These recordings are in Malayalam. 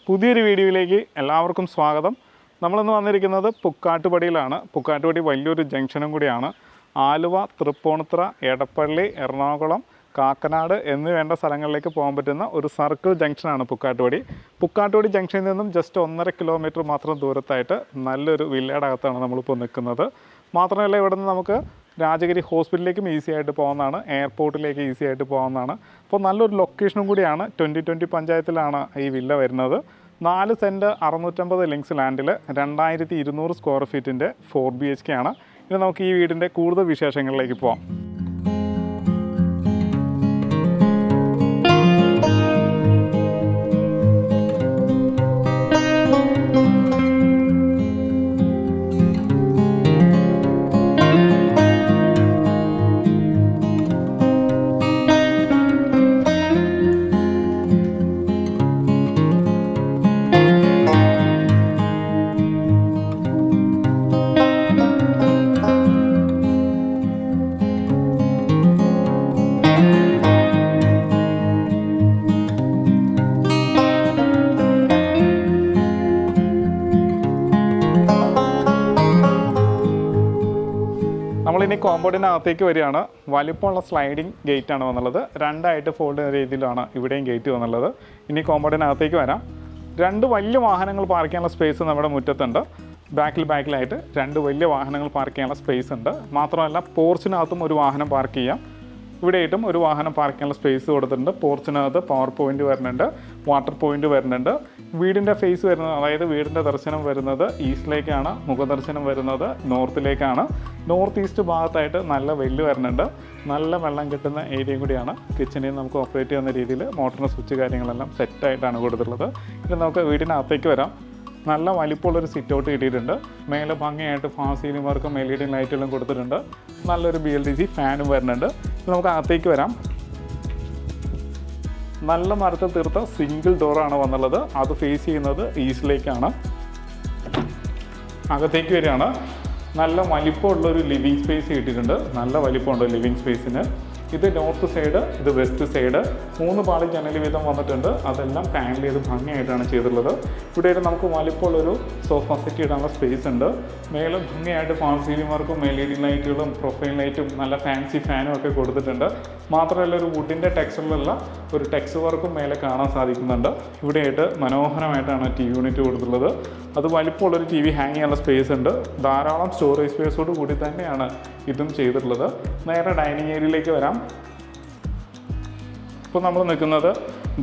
പുതിയൊരു വീഡിയോയിലേക്ക് എല്ലാവർക്കും സ്വാഗതം. നമ്മളിന്ന് വന്നിരിക്കുന്നത് പുക്കാട്ടുപടിയിലാണ്. പുക്കാട്ടുപടി വലിയൊരു ജംഗ്ഷനും കൂടിയാണ്. ആലുവ, തൃപ്പൂണിത്തുറ, എടപ്പള്ളി, എറണാകുളം, കാക്കനാട് എന്നീ വേണ്ട സ്ഥലങ്ങളിലേക്ക് പോകാൻ പറ്റുന്ന ഒരു സർക്കിൾ ജംഗ്ഷനാണ് പുക്കാട്ടുപടി. പുക്കാട്ടുപടി ജംഗ്ഷനിൽ നിന്നും ജസ്റ്റ് 1.5 കിലോമീറ്റർ മാത്രം ദൂരത്തായിട്ട് നല്ലൊരു വില്ലയുടെ അകത്താണ് നമ്മളിപ്പോൾ നിൽക്കുന്നത്. മാത്രമല്ല ഇവിടെ നിന്ന് നമുക്ക് രാജഗിരി ഹോസ്പിറ്റലിലേക്കും ഈസി ആയിട്ട് പോകുന്നതാണ്, എയർപോർട്ടിലേക്ക് ഈസി ആയിട്ട് പോകുന്നതാണ്. അപ്പോൾ നല്ലൊരു ലൊക്കേഷനും കൂടിയാണ്. 2020 പഞ്ചായത്തിലാണ് ഈ വില്ല വരുന്നത്. 4 സെൻറ്റ് 650 ലിങ്ക്സ് ലാൻഡിൽ 2200 സ്ക്വയർ ഫീറ്റിൻ്റെ 4 BHK ആണ്. ഇനി നമുക്ക് ഈ വീടിൻ്റെ കൂടുതൽ വിശേഷങ്ങളിലേക്ക് പോകാം. നമ്മളിനി കോമ്പൗണ്ടിനകത്തേക്ക് വരികയാണ്. വലിപ്പമുള്ള സ്ലൈഡിങ് ഗേറ്റാണ് വന്നുള്ളത്. 2 ഫോൾഡ് രീതിയിലാണ് ഇവിടെയും ഗേറ്റ് വന്നുള്ളത്. ഇനി കോമ്പൗണ്ടിനകത്തേക്ക് വരാം. 2 വലിയ വാഹനങ്ങൾ പാർക്ക് ചെയ്യാനുള്ള സ്പേസ് നമ്മുടെ മുറ്റത്തുണ്ട്. ബാക്കിലായിട്ട് 2 വലിയ വാഹനങ്ങൾ പാർക്ക് ചെയ്യാനുള്ള സ്പേസ് ഉണ്ട്. മാത്രമല്ല പോർച്ചിനകത്തും ഒരു വാഹനം പാർക്ക് ചെയ്യാം. ഇവിടെയായിട്ടും ഒരു വാഹനം പാർക്ക് ചെയ്യാനുള്ള സ്പേസ് കൊടുത്തിട്ടുണ്ട്. പോർച്ചിനകത്ത് പവർ പോയിൻ്റ് വരുന്നുണ്ട്, വാട്ടർ പോയിൻ്റ് വരുന്നുണ്ട്. വീടിൻ്റെ ഫേസ് വരുന്നത്, അതായത് വീടിൻ്റെ ദർശനം വരുന്നത് ഈസ്റ്റിലേക്കാണ്, മുഖദർശനം വരുന്നത് നോർത്തിലേക്കാണ്. നോർത്ത് ഈസ്റ്റ് ഭാഗത്തായിട്ട് നല്ല വെല്ല് വരുന്നുണ്ട്. നല്ല വെള്ളം കിട്ടുന്ന ഏരിയയും കൂടിയാണ്. കിച്ചണിൽ നമുക്ക് ഓപ്പറേറ്റ് ചെയ്യുന്ന രീതിയിൽ മോട്ടറിന് സ്വിച്ച് കാര്യങ്ങളെല്ലാം സെറ്റായിട്ടാണ് കൊടുത്തിട്ടുള്ളത്. ഇനി നമുക്ക് വീടിനകത്തേക്ക് വരാം. നല്ല വലിപ്പമുള്ളൊരു സിറ്റ് ഔട്ട് കിട്ടിയിട്ടുണ്ട്. മേലെ ഭംഗിയായിട്ട് ഫാസ്റ്റ് സീലിംഗ് വർക്കും LED ലൈറ്റുകളും കൊടുത്തിട്ടുണ്ട്. നല്ലൊരു BLDC ഫാനും വരുന്നുണ്ട്. നമുക്ക് അകത്തേക്ക് വരാം. നല്ല മരത്തിൽ തീർത്ത സിംഗിൾ ഡോറാണ് വന്നുള്ളത്. അത് ഫേസ് ചെയ്യുന്നത് ഈസ്റ്റിലേക്കാണ്. അകത്തേക്ക് വരികയാണ്. നല്ല വലിപ്പമുള്ളൊരു ലിവിങ് സ്പേസ് കിട്ടിയിട്ടുണ്ട്. നല്ല വലിപ്പമുണ്ട് ലിവിങ് സ്പേസിന്. ഇത് നോർത്ത് സൈഡ്, ഇത് വെസ്റ്റ് സൈഡ്. 3 പാളി ജനൽ വീതം വന്നിട്ടുണ്ട്. അതെല്ലാം പാനൽ ചെയ്ത് ഭംഗിയായിട്ടാണ് ചെയ്തിട്ടുള്ളത്. ഇവിടെ നമുക്ക് വലിപ്പമുള്ളൊരു സോഫ സെറ്റ് ഇടാനുള്ള സ്പേസ് ഉണ്ട്. മേലെ ഭംഗിയായിട്ട് ഫാൾ സീലിംഗ് വർക്കും LED ലൈറ്റുകളും പ്രൊഫൈൽ ലൈറ്റും നല്ല ഫാൻസി ഫാനും ഒക്കെ കൊടുത്തിട്ടുണ്ട്. മാത്രമല്ല ഒരു വുഡിൻ്റെ ടെക്സ്ചറിലുള്ള ഒരു ടെക്സ്റ്റ് വർക്കും മേലെ കാണാൻ സാധിക്കുന്നുണ്ട്. ഇവിടെയായിട്ട് മനോഹരമായിട്ടാണ് TV യൂണിറ്റ് കൊടുത്തിട്ടുള്ളത്. അത് വലിപ്പമുള്ളൊരു TV ഹാങ് ചെയ്യാനുള്ള സ്പേസ് ഉണ്ട്. ധാരാളം സ്റ്റോറേജ് സ്പേസോട് കൂടി തന്നെയാണ് ഇതും ചെയ്തിട്ടുള്ളത്. നേരെ ഡൈനിങ് ഏരിയയിലേക്ക് വരാം. ഇപ്പോൾ നമ്മൾ നിൽക്കുന്നത്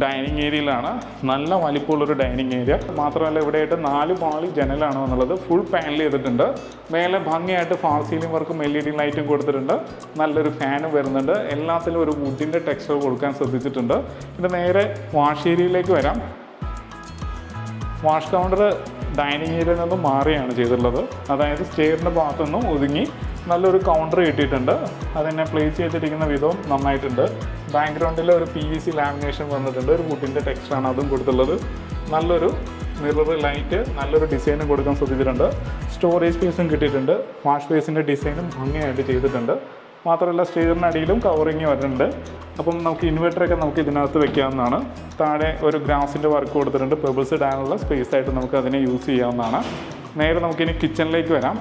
ഡൈനിങ് ഏരിയയിലാണ്. നല്ല വലിപ്പമുള്ളൊരു ഡൈനിങ് ഏരിയ. മാത്രമല്ല ഇവിടെയായിട്ട് 4 പാളി ജനലാണ് എന്നുള്ളത്. ഫുൾ പാനൽ ചെയ്തിട്ടുണ്ട്. മേലെ ഭംഗിയായിട്ട് ഫാൾ സീലിംഗ് വർക്കും LED ലൈറ്റും കൊടുത്തിട്ടുണ്ട്. നല്ലൊരു ഫാനും വരുന്നുണ്ട്. എല്ലാത്തിലും ഒരു വുഡിൻ്റെ ടെക്സ്ചർ കൊടുക്കാൻ ശ്രദ്ധിച്ചിട്ടുണ്ട്. പിന്നെ നേരെ വാഷ് ഏരിയയിലേക്ക് വരാം. വാഷ് കൗണ്ടർ ഡൈനിങ് ഏരിയയിൽ നിന്നും മാറിയാണ് ചെയ്തിട്ടുള്ളത്. അതായത് സ്റ്റെയറിൻ്റെ ഭാഗത്തുനിന്നും ഒതുങ്ങി നല്ലൊരു കൗണ്ടർ കിട്ടിയിട്ടുണ്ട്. അതിനെ പ്ലേസ് ചെയ്തിരിക്കുന്ന വിധവും നന്നായിട്ടുണ്ട്. ബാക്ക്ഗ്രൗണ്ടിൽ ഒരു PVC ലാമിനേഷൻ വന്നിട്ടുണ്ട്. ഒരു വുഡിൻ്റെ ടെക്സ്ചറാണ് അതും കൊടുത്തുള്ളത്. നല്ലൊരു മിറർ ലൈറ്റ്, നല്ലൊരു ഡിസൈനും കൊടുക്കാൻ ശ്രദ്ധിച്ചിട്ടുണ്ട്. സ്റ്റോറേജ് സ്പേസും കിട്ടിയിട്ടുണ്ട്. വാഷ് ബേസിൻ്റെ ഡിസൈനും ഭംഗിയായിട്ട് ചെയ്തിട്ടുണ്ട്. മാത്രമല്ല സ്റ്റെയറിന് അടിയിലും കവറിങ് വരുന്നുണ്ട്. അപ്പം നമുക്ക് ഇൻവെർട്ടറൊക്കെ നമുക്ക് ഇതിനകത്ത് വെക്കാവുന്നതാണ്. താഴെ ഒരു ഗ്രാസിൻ്റെ വർക്ക് കൊടുത്തിട്ടുണ്ട്. പെബിൾസ് ഇടാനുള്ള സ്പേസ് ആയിട്ട് നമുക്ക് അതിനെ യൂസ് ചെയ്യാവുന്നതാണ്. നേരെ നമുക്കിനി കിച്ചണിലേക്ക് വരാം.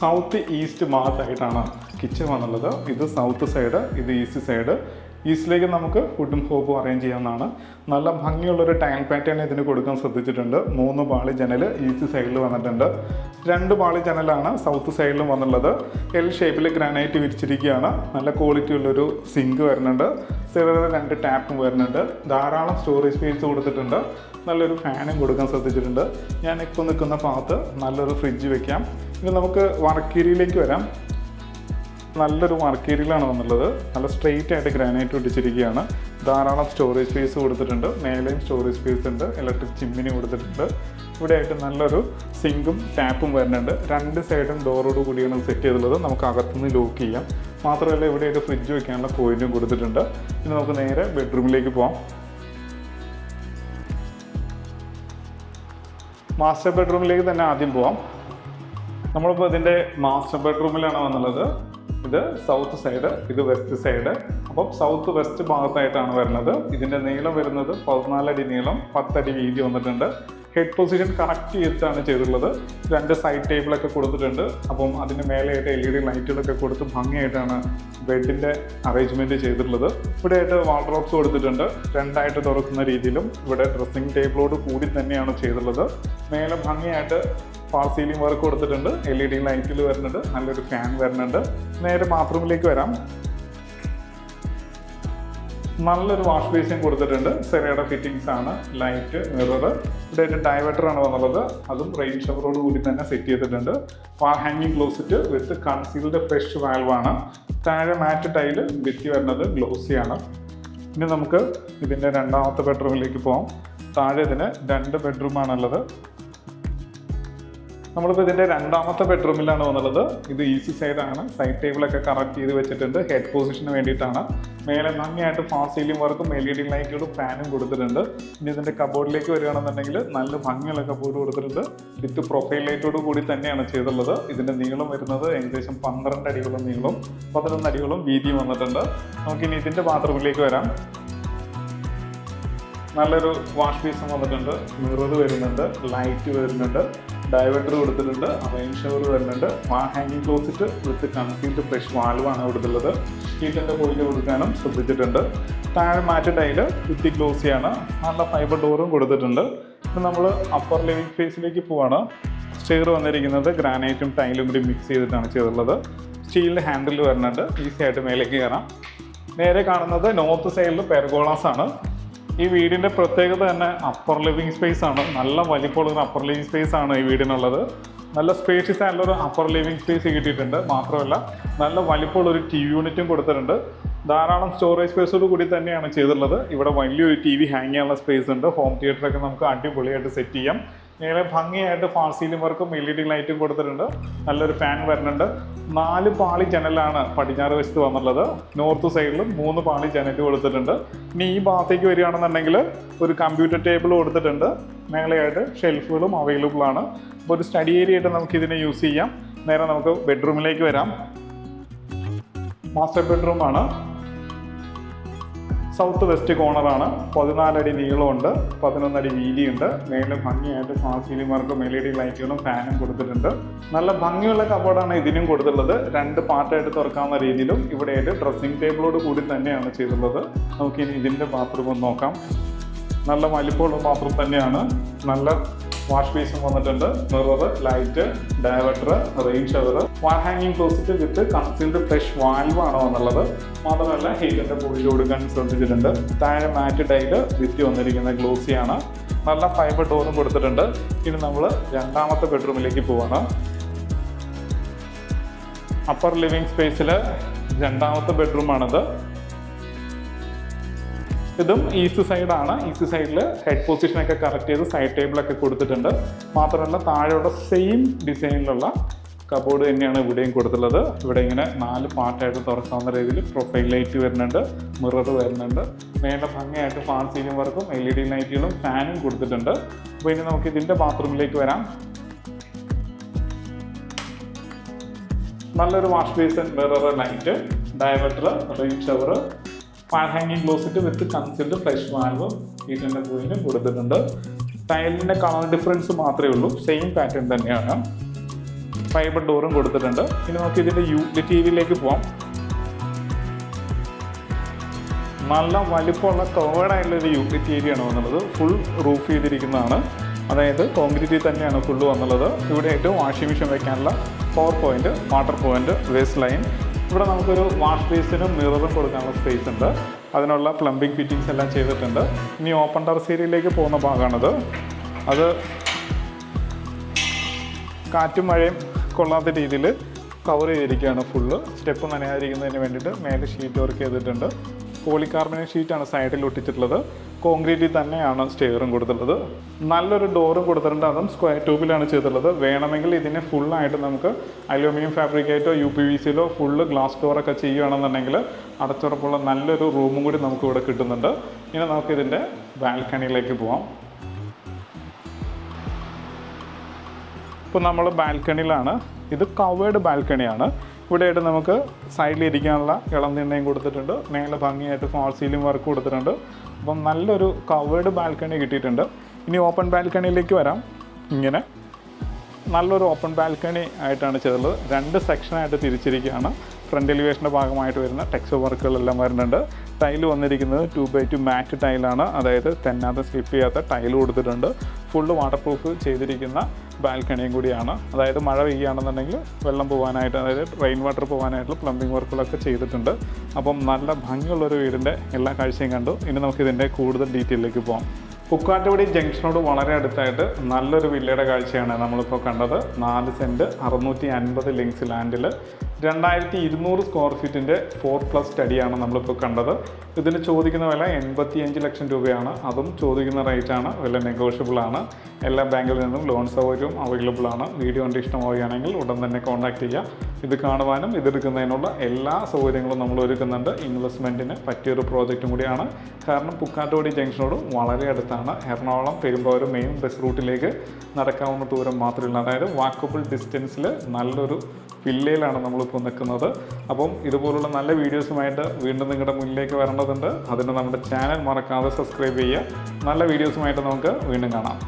സൗത്ത് ഈസ്റ്റ് ഭാഗത്തായിട്ടാണ് കിച്ചൺ വന്നുള്ളത്. ഇത് സൗത്ത് സൈഡ്, ഇത് ഈസ്റ്റ് സൈഡ്. ഈസ്റ്റിലേക്ക് നമുക്ക് വുഡും ഹോപ്പും അറേഞ്ച് ചെയ്യാവുന്നതാണ്. നല്ല ഭംഗിയുള്ളൊരു ടൈൽ പാറ്റേൺ ഇതിന് കൊടുക്കാൻ ശ്രദ്ധിച്ചിട്ടുണ്ട്. 3 പാളി ജനൽ ഈസ്റ്റ് സൈഡിൽ വന്നിട്ടുണ്ട്. 2 പാളി ജനലാണ് സൗത്ത് സൈഡിലും വന്നുള്ളത്. L ഷേപ്പിൽ ഗ്രാനൈറ്റ് വിരിച്ചിരിക്കുകയാണ്. നല്ല ക്വാളിറ്റി ഉള്ളൊരു സിങ്ക് വരുന്നുണ്ട്. സൈഡിൽ 2 ടാപ്പും വരുന്നുണ്ട്. ധാരാളം സ്റ്റോറേജ് സ്പേസ് കൊടുത്തിട്ടുണ്ട്. നല്ലൊരു ഫാനും കൊടുക്കാൻ ശ്രദ്ധിച്ചിട്ടുണ്ട്. ഞാനിപ്പോൾ നിൽക്കുന്ന ഭാഗത്ത് നല്ലൊരു ഫ്രിഡ്ജ് വെക്കാം. ഇനി നമുക്ക് വർക്ക് ഏരിയയിലേക്ക് വരാം. നല്ലൊരു വർക്ക് ഏരിയയിലാണ് വന്നുള്ളത്. നല്ല സ്ട്രെയിറ്റ് ആയിട്ട് ഗ്രാനൈറ്റ് ഒട്ടിച്ചിരിക്കുകയാണ്. ധാരാളം സ്റ്റോറേജ് സ്പേസ് കൊടുത്തിട്ടുണ്ട്. മേലെയും സ്റ്റോറേജ് സ്പേസ് ഉണ്ട്. ഇലക്ട്രിക് ചിമ്മിനി കൊടുത്തിട്ടുണ്ട്. ഇവിടെയായിട്ട് നല്ലൊരു സിങ്കും ടാപ്പും വരുന്നുണ്ട്. 2 സൈഡും ഡോറോട് കൂടിയാണ് സെറ്റ് ചെയ്തിട്ടുള്ളത്. നമുക്ക് അകത്തുനിന്ന് ലോക്ക് ചെയ്യാം. മാത്രമല്ല ഇവിടെയായിട്ട് ഫ്രിഡ്ജ് വെക്കാനുള്ള പോയിന്റും കൊടുത്തിട്ടുണ്ട്. ഇനി നമുക്ക് നേരെ ബെഡ്റൂമിലേക്ക് പോകാം. മാസ്റ്റർ ബെഡ്റൂമിലേക്ക് തന്നെ ആദ്യം പോവാം. നമ്മളിപ്പോൾ ഇതിൻ്റെ മാസ്റ്റർ ബെഡ്റൂമിലാണ് വന്നുള്ളത്. ഇത് സൗത്ത് സൈഡ്, ഇത് വെസ്റ്റ് സൈഡ്. അപ്പം സൗത്ത് വെസ്റ്റ് ഭാഗത്തായിട്ടാണ് വരുന്നത്. ഇതിൻ്റെ നീളം വരുന്നത് 14 അടി നീളം, 10 അടി വീതി വന്നിട്ടുണ്ട്. ഹെഡ് പൊസിഷൻ കറക്റ്റ് ചെയ്തിട്ടാണ് ചെയ്തിട്ടുള്ളത്. 2 സൈഡ് ടേബിളൊക്കെ കൊടുത്തിട്ടുണ്ട്. അപ്പം അതിന് മേലെയായിട്ട് LED ലൈറ്റുകളൊക്കെ കൊടുത്ത് ഭംഗിയായിട്ടാണ് ബെഡിൻ്റെ അറേഞ്ച്മെൻറ്റ് ചെയ്തിട്ടുള്ളത്. ഇവിടെയായിട്ട് വാർഡ്രോബ്സ് കൊടുത്തിട്ടുണ്ട്. 2ആയിട്ട് തുറക്കുന്ന രീതിയിലും ഇവിടെ ഡ്രസ്സിംഗ് ടേബിളോട് കൂടി തന്നെയാണ് ചെയ്തിട്ടുള്ളത്. മേലെ ഭംഗിയായിട്ട് ഫാൾ സീലിംഗ് വർക്ക് കൊടുത്തിട്ടുണ്ട്. LED ലൈറ്റിൽ വരുന്നുണ്ട്. നല്ലൊരു ഫാൻ വരുന്നുണ്ട്. നേരെ ബാത്റൂമിലേക്ക് വരാം. നല്ലൊരു വാഷ് ബേസിൻ കൊടുത്തിട്ടുണ്ട്. സെറയുടെ ഫിറ്റിംഗ്സ് ആണ്. ലൈറ്റ്, മിറർ, ഇവിടെ ഡൈവേർട്ടർ ആണ് വന്നുള്ളത്. അതും റെയിൻ ഷവറോട് കൂടി തന്നെ സെറ്റ് ചെയ്തിട്ടുണ്ട്. വാൾ ഹാങ്ങിങ് ക്ലോസറ്റ് വിത്ത് കൺസീൽഡ് ഫ്രഷ് വാൽവാണ്. താഴെ മാറ്റ് ടൈല് ഭിത്തി വരുന്നത് ഗ്ലോസിയാണ്. ഇനി നമുക്ക് ഇതിൻ്റെ രണ്ടാമത്തെ ബെഡ്റൂമിലേക്ക് പോകാം. താഴെ ഇതിന് 2 ബെഡ്റൂമാണുള്ളത്. നമ്മളിപ്പോൾ ഇതിൻ്റെ രണ്ടാമത്തെ ബെഡ്റൂമിലാണ് വന്നുള്ളത്. ഇത് ഈസി സൈഡാണ്. സൈഡ് ടേബിളൊക്കെ കറക്റ്റ് ചെയ്ത് വെച്ചിട്ടുണ്ട്. ഹെഡ് പൊസിഷന് വേണ്ടിയിട്ടാണ്. മേലെ ഭംഗിയായിട്ട് ഫാൾ സീലിംഗ് വർക്കും LED ലൈറ്റുകളും ഫാനും കൊടുത്തിട്ടുണ്ട്. ഇനി ഇതിൻ്റെ കബോർഡിലേക്ക് വരികയാണെന്നുണ്ടെങ്കിൽ നല്ല ഭംഗിയുള്ള കബോർഡ് കൊടുത്തിട്ടുണ്ട്. വിത്ത് പ്രൊഫൈൽ ലൈറ്റോട് കൂടി തന്നെയാണ് ചെയ്തിട്ടുള്ളത്. ഇതിൻ്റെ നീളം വരുന്നത് ഏകദേശം 12 അടികളും നീളവും 11 അടികളും വീതിയും വന്നിട്ടുണ്ട്. നമുക്കിനി ഇതിൻ്റെ ബാത്റൂമിലേക്ക് വരാം. നല്ലൊരു വാഷ് ബേസിൻ വന്നിട്ടുണ്ട്. മിറർ വരുന്നുണ്ട്. ലൈറ്റ് വരുന്നുണ്ട്. ഡൈവേർട്ടർ കൊടുത്തിട്ടുണ്ട്. റെയിൻ ഷവർ വരുന്നുണ്ട്. വാൾ ഹാങ്ങിങ് closet with concealed flush വാൽവാണ് കൊടുത്തുള്ളത്. ഹീറ്റിൻ്റെ point കൊടുക്കാനും ശ്രദ്ധിച്ചിട്ടുണ്ട്. താഴെ മാറ്റ് ടൈല് വിത്ത് ഗ്ലോസിയാണ്. നല്ല ഫൈബർ ഡോറും കൊടുത്തിട്ടുണ്ട്. ഇപ്പം നമ്മൾ അപ്പർ ലിവിംഗ് സ്പേസിലേക്ക് പോവാണ്. സ്റ്റെയർ വന്നിരിക്കുന്നത് ഗ്രാനൈറ്റും ടൈലും കൂടി മിക്സ് ചെയ്തിട്ടാണ് ചെയ്തിട്ടുള്ളത്. സ്റ്റീലിൻ്റെ ഹാൻഡിൽ വരുന്നുണ്ട്. ഈസി ആയിട്ട് മേലേക്ക് കയറാം. നേരെ കാണുന്നത് നോർത്ത് സൈഡിൽ പെർഗോളാസ് ആണ്. ഈ വീടിൻ്റെ പ്രത്യേകത തന്നെ അപ്പർ ലിവിങ് സ്പേസ് ആണ്. നല്ല വലിപ്പമുള്ളൊരു അപ്പർ ലിവിങ് സ്പേസ് ആണ് ഈ വീടിനുള്ളത്. നല്ല സ്പേഷ്യസ് ആയിട്ടുള്ളൊരു അപ്പർ ലിവിങ് സ്പേസ് കിട്ടിയിട്ടുണ്ട്. മാത്രമല്ല നല്ല വലിപ്പമുള്ളൊരു TV യൂണിറ്റും കൊടുത്തിട്ടുണ്ട്. ധാരാളം സ്റ്റോറേജ് സ്പേസോട് കൂടി തന്നെയാണ് ചെയ്തിട്ടുള്ളത്. ഇവിടെ വലിയൊരു TV ഹാങ് ചെയ്യാനുള്ള സ്പേസ് ഉണ്ട്. ഹോം തിയേറ്ററൊക്കെ നമുക്ക് അടിപൊളിയായിട്ട് സെറ്റ് ചെയ്യാം. നേരെ ഭംഗിയായിട്ട് ഫാൾ സീലിംഗ് വർക്കും LED ലൈറ്റും കൊടുത്തിട്ടുണ്ട്. നല്ലൊരു ഫാൻ വരുന്നുണ്ട്. 4 പാളി ജനലാണ് പടിഞ്ഞാറ് വശത്ത് വന്നുള്ളത്. നോർത്ത് സൈഡിലും 3 പാളി ജനൽ കൊടുത്തിട്ടുണ്ട്. ഇനി ഈ ഭാഗത്തേക്ക് വരികയാണെന്നുണ്ടെങ്കിൽ ഒരു കമ്പ്യൂട്ടർ ടേബിൾ കൊടുത്തിട്ടുണ്ട്. മേലെയായിട്ട് ഷെൽഫുകളും അവൈലബിൾ ആണ്. അപ്പോൾ ഒരു സ്റ്റഡി ഏരിയ ആയിട്ട് നമുക്ക് ഇതിനെ യൂസ് ചെയ്യാം. നേരെ നമുക്ക് ബെഡ്റൂമിലേക്ക് വരാം. മാസ്റ്റർ ബെഡ്റൂമാണ്. South west കോർണറാണ്. 14 അടി നീളമുണ്ട്, 11 അടി വീതിയുണ്ട്. മേലെ ഭംഗിയായിട്ട് ഫാൾ സീലിംഗ് വർക്കും LED ലൈറ്റുകളും ഫാനും കൊടുത്തിട്ടുണ്ട്. നല്ല ഭംഗിയുള്ള കബോർഡാണ് ഇതിനും കൊടുത്തിട്ടുള്ളത്. 2 പാർട്ടായിട്ട് തുറക്കാവുന്ന രീതിയിലും ഇവിടെയായിട്ട് ഡ്രസ്സിംഗ് ടേബിളോട് കൂടി തന്നെയാണ് ചെയ്തിട്ടുള്ളത്. നമുക്കിനി ഇതിൻ്റെ ബാത്റൂം ഒന്ന് നോക്കാം. നല്ല വലിപ്പമുള്ള ബാത്റൂം തന്നെയാണ്. നല്ല വാഷ് ബേസിൻ വന്നിട്ടുണ്ട്. Mirror, light, diverter, rain shower, wall ഹാങ്ങിങ് ക്ലോസറ്റ് വിത്ത് കൺസീൽഡ് ഫ്രഷ് വാൽവാണ് വന്നുള്ളത്. മാത്രമല്ല ഹീറ്റിൻ്റെ പോയിന്റ് കൊടുക്കാൻ ശ്രദ്ധിച്ചിട്ടുണ്ട്. താഴെ മാറ്റ് ടൈല് ഭിത്തി വന്നിരിക്കുന്ന ഗ്ലോസിയാണ്. നല്ല ഫൈബർ ഡോറും കൊടുത്തിട്ടുണ്ട്. ഇനി നമ്മൾ രണ്ടാമത്തെ ബെഡ്റൂമിലേക്ക് പോവാണ്. അപ്പർ ലിവിംഗ് സ്പേസിൽ രണ്ടാമത്തെ ബെഡ്റൂമാണിത്. ഇതും ഈസ്റ്റ് സൈഡാണ്. ഈസ്റ്റ് സൈഡിൽ ഹെഡ് പൊസിഷനൊക്കെ കറക്റ്റ് ചെയ്ത് സൈഡ് ടേബിളൊക്കെ കൊടുത്തിട്ടുണ്ട്. മാത്രമല്ല താഴെയുള്ള സെയിം ഡിസൈനിലുള്ള കബോർഡ് തന്നെയാണ് ഇവിടെയും കൊടുത്തിട്ടുള്ളത്. ഇവിടെ ഇങ്ങനെ 4 പാർട്ടായിട്ട് തുറക്കാവുന്ന രീതിയിൽ പ്രൊഫൈൽ ലൈറ്റ് വരുന്നുണ്ട്. മിറർ വരുന്നുണ്ട്. മേലെ ഭംഗിയായിട്ട് ഫാൾ സീലിംഗ് വർക്കും LED ലൈറ്റുകളും ഫാനും കൊടുത്തിട്ടുണ്ട്. അപ്പോൾ ഇനി നമുക്ക് ഇതിൻ്റെ ബാത്റൂമിലേക്ക് വരാം. നല്ലൊരു wash basin, mirror, light, diverter, rain shower, wall ഹാങ്ങിങ് ക്ലോസറ്റ് വിത്ത് കൺസീൽഡ് ഫ്രഷ് വാൽവും ഹീറ്റിൻ്റെ പോയിന്റും കൊടുത്തിട്ടുണ്ട്. ടൈലിൻ്റെ കളർ ഡിഫറൻസ് മാത്രമേ ഉള്ളൂ. സെയിം പാറ്റേൺ തന്നെയാണ്. ഫൈബർ ഡോറും കൊടുത്തിട്ടുണ്ട്. ഇനി നമുക്ക് ഇതിൻ്റെ യൂട്ടിലിറ്റി ഏരിയയിലേക്ക് പോകാം. നല്ല വലിപ്പമുള്ള കവേർഡായിട്ടുള്ളൊരു യൂട്ടിലിറ്റി ഏരിയ ആണ് വന്നുള്ളത്. Full roof ചെയ്തിരിക്കുന്നതാണ്. അതായത് കോൺക്രീറ്റിൽ തന്നെയാണ് ഫുള്ള് വന്നുള്ളത്. ഇവിടെയായിട്ട് വാഷിംഗ് മെഷീൻ വയ്ക്കാനുള്ള power point, water point, waste line. ഇവിടെ നമുക്കൊരു വാഷ് ബേസിനും മിററും കൊടുക്കാനുള്ള സ്പേസ് ഉണ്ട്. അതിനുള്ള പ്ലംബിംഗ് ഫിറ്റിങ്സ് എല്ലാം ചെയ്തിട്ടുണ്ട്. ഇനി ഓപ്പൺ ടെറസ് ഏരിയയിലേക്ക് പോകുന്ന ഭാഗമാണത്. അത് കാറ്റും മഴയും കൊള്ളാത്ത രീതിയിൽ കവർ ചെയ്തിരിക്കുകയാണ് ഫുള്ള്. സ്റ്റെപ്പ് നനയാതിരിക്കുന്നതിന് വേണ്ടിയിട്ട് മേലെ ഷീറ്റ് വർക്ക് ചെയ്തിട്ടുണ്ട്. പോളികാർബണേറ്റ് ഷീറ്റാണ് സൈഡിൽ ഒട്ടിച്ചിട്ടുള്ളത്. കോൺക്രീറ്റിൽ തന്നെയാണ് സ്റ്റെയറും കൊടുത്തിട്ടുള്ളത്. നല്ലൊരു ഡോറും കൊടുത്തിട്ടുണ്ട്. അതും സ്ക്വയർ ട്യൂബിലാണ് ചെയ്തിട്ടുള്ളത്. വേണമെങ്കിൽ ഇതിനെ ഫുള്ളായിട്ട് നമുക്ക് അലൂമിനിയം ഫാബ്രിക്കേറ്റോ UPVCയിലോ ഫുള്ള് ഗ്ലാസ് ഡോറൊക്കെ ചെയ്യുകയാണെന്നുണ്ടെങ്കിൽ അടച്ചുറപ്പുള്ള നല്ലൊരു റൂമും കൂടി നമുക്ക് ഇവിടെ കിട്ടുന്നുണ്ട്. ഇനി നമുക്കിതിൻ്റെ ബാൽക്കണിയിലേക്ക് പോവാം. ഇപ്പോൾ നമ്മൾ ബാൽക്കണിയിലാണ്. ഇത് കവേർഡ് ബാൽക്കണിയാണ്. ഇവിടെയായിട്ട് നമുക്ക് സൈഡിലിരിക്കാനുള്ള ഇളം തിണ്ണയും കൊടുത്തിട്ടുണ്ട്. മേലെ ഭംഗിയായിട്ട് ഫാൾ സീലിംഗ് വർക്ക് കൊടുത്തിട്ടുണ്ട്. അപ്പം നല്ലൊരു കവേർഡ് ബാൽക്കണി കിട്ടിയിട്ടുണ്ട്. ഇനി ഓപ്പൺ ബാൽക്കണിയിലേക്ക് വരാം. ഇങ്ങനെ നല്ലൊരു ഓപ്പൺ ബാൽക്കണി ആയിട്ടാണ് ചെയ്തത്. 2 സെക്ഷനായിട്ട് തിരിച്ചിരിക്കുകയാണ്. ഫ്രണ്ട് എലിവേഷൻ്റെ ഭാഗമായിട്ട് വരുന്ന ടെക്സ്ചർ വർക്കുകളെല്ലാം വരുന്നുണ്ട്. ടൈല് വന്നിരിക്കുന്നത് 2x2 മാറ്റ് ടൈലാണ്, അതായത് തെന്നാത്ത സ്ലിപ്പ് ചെയ്യാത്ത ടൈല് കൊടുത്തിട്ടുണ്ട്. ഫുള്ള് വാട്ടർ പ്രൂഫ് ചെയ്തിരിക്കുന്ന ബാൽക്കണിയും കൂടിയാണ്. അതായത് മഴ പെയ്യുകയാണെന്നുണ്ടെങ്കിൽ വെള്ളം പോകാനായിട്ട്, അതായത് റെയിൻ വാട്ടർ പോകാനായിട്ടുള്ള പ്ലംബിംഗ് വർക്കുകളൊക്കെ ചെയ്തിട്ടുണ്ട്. അപ്പം നല്ല ഭംഗിയുള്ളൊരു വീടിൻ്റെ എല്ലാ കാഴ്ചയും കണ്ടു. ഇനി നമുക്കിതിൻ്റെ കൂടുതൽ ഡീറ്റെയിലേക്ക് പോകാം. പുക്കാട്ടുപടി ജംഗ്ഷനോട് വളരെ അടുത്തായിട്ട് നല്ലൊരു വില്ലയുടെ കാഴ്ചയാണ് നമ്മളിപ്പോൾ കണ്ടത്. 4 സെൻറ്റ് 650 ലിങ്ക്സ് ലാൻഡിൽ 2200 സ്ക്വയർ ഫീറ്റിൻ്റെ 4+ സ്റ്റഡിയാണ് നമ്മളിപ്പോൾ കണ്ടത്. ഇതിന് ചോദിക്കുന്ന വില 85 ലക്ഷം രൂപയാണ്. അതും ചോദിക്കുന്ന റേറ്റാണ്, വില നെഗോഷ്യബിൾ ആണ്. എല്ലാ ബാങ്കിൽ നിന്നും ലോൺ സൗകര്യവും അവൈലബിൾ ആണ്. വീഡിയോ കണ്ട് ഇഷ്ടമാവുകയാണെങ്കിൽ ഉടൻ തന്നെ കോൺടാക്ട് ചെയ്യുക. ഇത് കാണുവാനും ഇതെടുക്കുന്നതിനുള്ള എല്ലാ സൗകര്യങ്ങളും നമ്മൾ ഒരുക്കുന്നുണ്ട്. ഇൻവെസ്റ്റ്മെൻറ്റിന് പറ്റിയൊരു പ്രോജക്റ്റും കൂടിയാണ്. കാരണം പുക്കാട്ടുപടി ജംഗ്ഷനോട് വളരെ അടുത്താണ്. എറണാകുളം പെരുമ്പാവൂർ മെയിൻ ബസ് റൂട്ടിലേക്ക് നടക്കാവുന്ന ദൂരം മാത്രമല്ല, അതായത് വാക്കബിൾ ഡിസ്റ്റൻസിൽ നല്ലൊരു വില്ലയിലാണ് നമ്മളിപ്പോൾ നിൽക്കുന്നത്. അപ്പം ഇതുപോലുള്ള നല്ല വീഡിയോസുമായിട്ട് വീണ്ടും നിങ്ങളുടെ മുന്നിലേക്ക് വരേണ്ടതുണ്ട്. അതിന് നമ്മുടെ ചാനൽ മറക്കാതെ സബ്സ്ക്രൈബ് ചെയ്യുക. നല്ല വീഡിയോസുമായിട്ട് നമുക്ക് വീണ്ടും കാണാം.